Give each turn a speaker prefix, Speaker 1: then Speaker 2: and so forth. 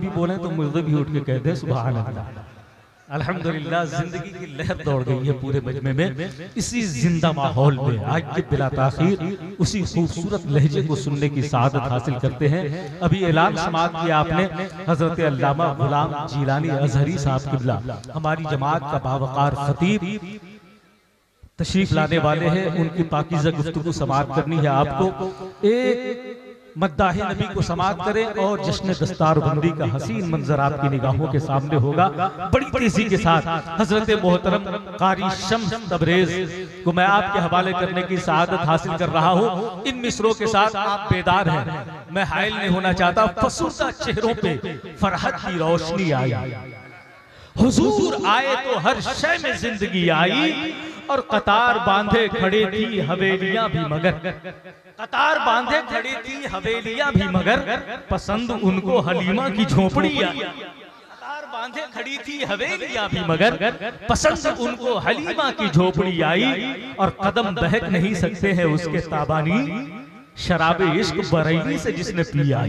Speaker 1: भी बोले तो मुर्दे भी उठ के कहते हैं सुभान अल्लाह। अल्हम्दुलिल्लाह जिंदगी की लहर दौड़ गई है पूरे मजमे में। इसी जिंदा माहौल में आज के बिला ताखीर उसी खूबसूरत लहजे को सुनने की सआदत हासिल करते हैं। अभी ऐलान समाअत किया आपने, हजरत अल्लामा गुलाम जीलानी अजहरी साहब किबला हमारी जमात का बावकार खतीब तशरीफ लाने वाले हैं। उनकी पाकीज़ा गुफ्तगू समाअत करनी है आपको। एक मद्दाहे नबी को समाअत करें और जश्न दस्तारबंदी का हसीन मंजर आपकी निगाहों के सामने होगा। बड़ी तेजी के साथ हजरत मोहतरम कारी शम्स तबरेज को मैं आपके हवाले करने की सआदत हासिल कर रहा हूँ। इन मिसरों के साथ आप बेदार हैं, मैं हायल नहीं होना चाहता। फसूदा चेहरों पे फरहत की रोशनी आई, हुजूर आए तो हर शय में जिंदगी आई। और कतार बांधे खड़े थी हवेलियां भी मगर, कतार बांधे खड़ी थी हवेलियां भी मगर, पसंद उनको हलीमा की झोपड़ी आई। कतार बांधे खड़ी थी हवेलियां भी मगर, पसंद उनको हलीमा की झोपड़ी आई। और कदम बहक नहीं सकते हैं उसके ताबानी, शराबे इश्क बरैनी से जिसने पिया।